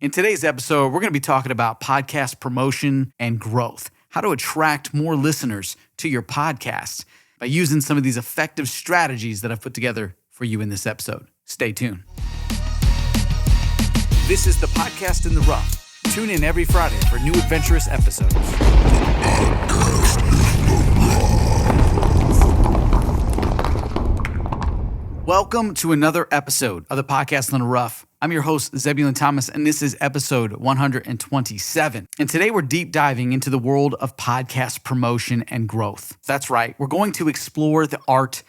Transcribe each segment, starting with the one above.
In today's episode, we're going to be talking about podcast promotion and growth, how to attract more listeners to your podcast by using some of these effective strategies that I've put together for you in this episode. Stay tuned. This is the Podcast in the Rough. Tune in every Friday for new adventurous episodes. Welcome to another episode of the Podcast in the Rough. I'm your host, Zebulon Thomas, and this is episode 127. And today we're deep diving into the world of podcast promotion and growth. That's right, we're going to explore the art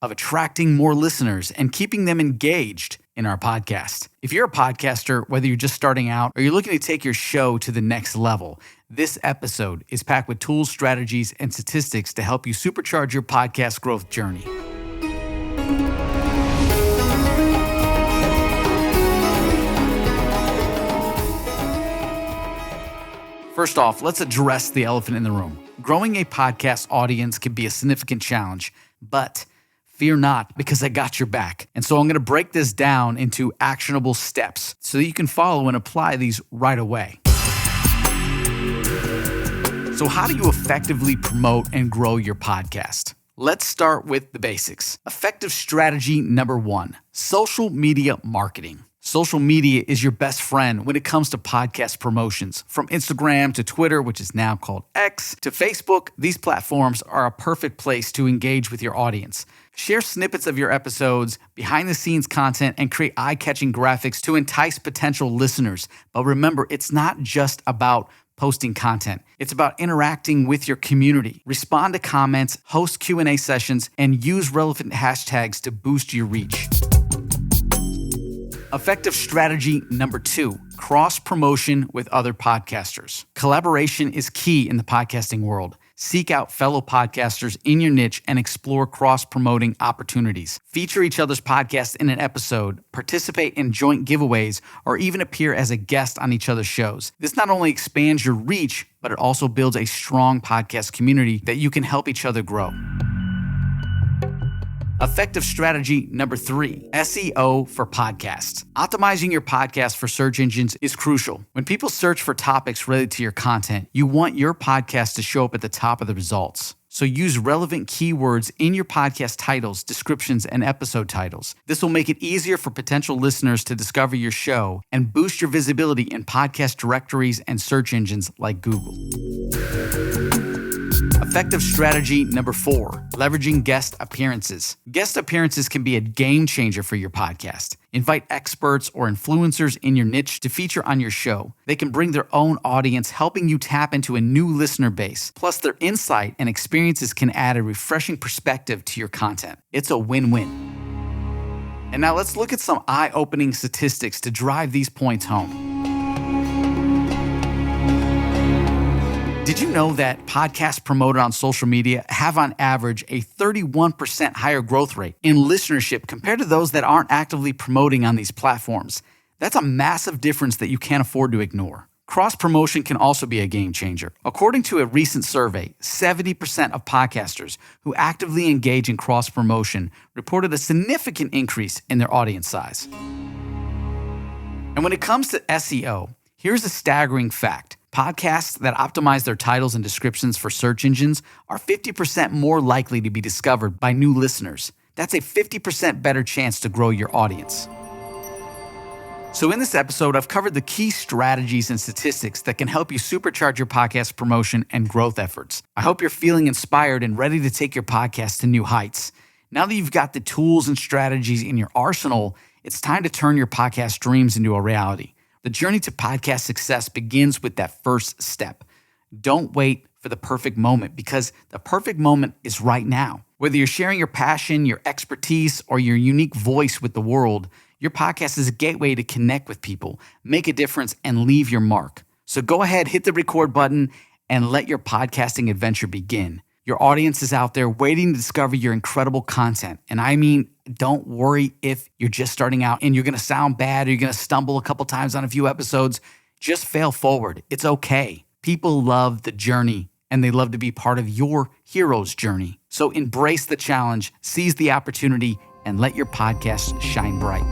of attracting more listeners and keeping them engaged in our podcast. If you're a podcaster, whether you're just starting out or you're looking to take your show to the next level, this episode is packed with tools, strategies, and statistics to help you supercharge your podcast growth journey. First off, let's address the elephant in the room. Growing a podcast audience can be a significant challenge, but fear not, because I got your back. And so I'm going to break this down into actionable steps so that you can follow and apply these right away. So how do you effectively promote and grow your podcast? Let's start with the basics. Effective strategy number 1, social media marketing. Social media is your best friend when it comes to podcast promotions. From Instagram to Twitter, which is now called X, to Facebook, these platforms are a perfect place to engage with your audience. Share snippets of your episodes, behind-the-scenes content, and create eye-catching graphics to entice potential listeners. But remember, it's not just about posting content. It's about interacting with your community. Respond to comments, host Q&A sessions, and use relevant hashtags to boost your reach. Effective strategy number 2, cross-promotion with other podcasters. Collaboration is key in the podcasting world. Seek out fellow podcasters in your niche and explore cross-promoting opportunities. Feature each other's podcast in an episode, participate in joint giveaways, or even appear as a guest on each other's shows. This not only expands your reach, but it also builds a strong podcast community that you can help each other grow. Effective strategy number 3, SEO for podcasts. Optimizing your podcast for search engines is crucial. When people search for topics related to your content, you want your podcast to show up at the top of the results. So use relevant keywords in your podcast titles, descriptions, and episode titles. This will make it easier for potential listeners to discover your show and boost your visibility in podcast directories and search engines like Google. Effective strategy number 4, leveraging guest appearances. Guest appearances can be a game changer for your podcast. Invite experts or influencers in your niche to feature on your show. They can bring their own audience, helping you tap into a new listener base. Plus, their insight and experiences can add a refreshing perspective to your content. It's a win-win. And now let's look at some eye-opening statistics to drive these points home. Did you know that podcasts promoted on social media have on average a 31% higher growth rate in listenership compared to those that aren't actively promoting on these platforms? That's a massive difference that you can't afford to ignore. Cross-promotion can also be a game changer. According to a recent survey, 70% of podcasters who actively engage in cross-promotion reported a significant increase in their audience size. And when it comes to SEO, here's a staggering fact. Podcasts that optimize their titles and descriptions for search engines are 50% more likely to be discovered by new listeners. That's a 50% better chance to grow your audience. So in this episode, I've covered the key strategies and statistics that can help you supercharge your podcast promotion and growth efforts. I hope you're feeling inspired and ready to take your podcast to new heights. Now that you've got the tools and strategies in your arsenal, it's time to turn your podcast dreams into a reality. The journey to podcast success begins with that first step. Don't wait for the perfect moment, because the perfect moment is right now. Whether you're sharing your passion, your expertise, or your unique voice with the world, your podcast is a gateway to connect with people, make a difference, and leave your mark. So go ahead, hit the record button, and let your podcasting adventure begin. Your audience is out there waiting to discover your incredible content. And I mean, don't worry if you're just starting out and you're going to sound bad or you're going to stumble a couple times on a few episodes. Just fail forward. It's okay. People love the journey and they love to be part of your hero's journey. So embrace the challenge, seize the opportunity, and let your podcast shine bright.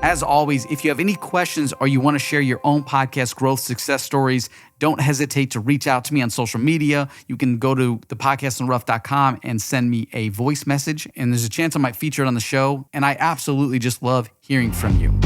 As always, if you have any questions or you want to share your own podcast growth success stories, don't hesitate to reach out to me on social media. You can go to thepodcastontherough.com and send me a voice message, and there's a chance I might feature it on the show, and I absolutely just love hearing from you.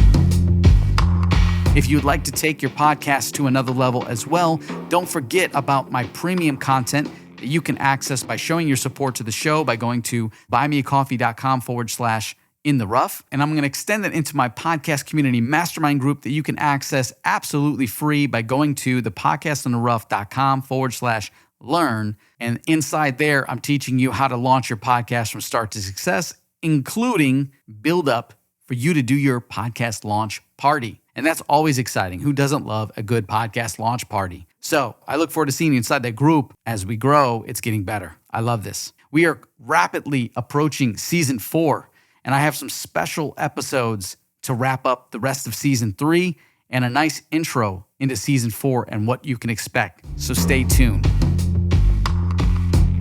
If you'd like to take your podcast to another level as well, don't forget about my premium content that you can access by showing your support to the show by going to buymeacoffee.com/in the rough. And I'm going to extend that into my podcast community mastermind group that you can access absolutely free by going to thepodcastontherough.com/learn. And inside there, I'm teaching you how to launch your podcast from start to success, including build up for you to do your podcast launch party. And that's always exciting. Who doesn't love a good podcast launch party? So I look forward to seeing you inside that group. As we grow, it's getting better. I love this. We are rapidly approaching season 4, and I have some special episodes to wrap up the rest of season 3 and a nice intro into season 4 and what you can expect. So stay tuned.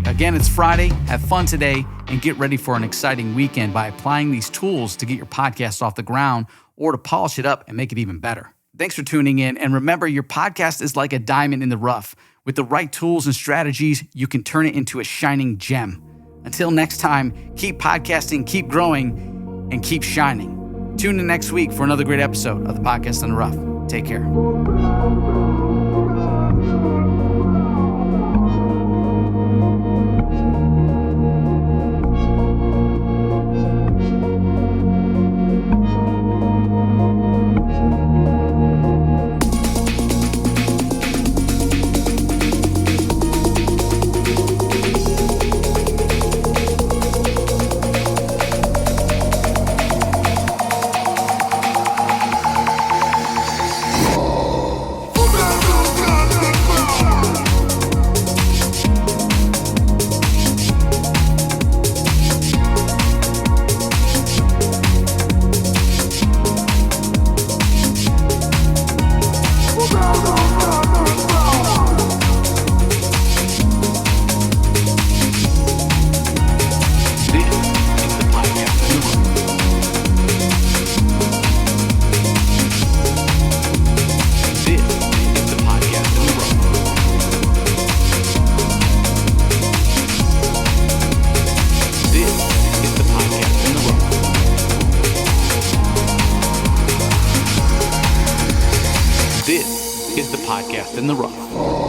Again, it's Friday. Have fun today and get ready for an exciting weekend by applying these tools to get your podcast off the ground or to polish it up and make it even better. Thanks for tuning in. And remember, your podcast is like a diamond in the rough. With the right tools and strategies, you can turn it into a shining gem. Until next time, keep podcasting, keep growing, and keep shining. Tune in next week for another great episode of the Podcast on the Rough. Take care. Podcast in the Rough.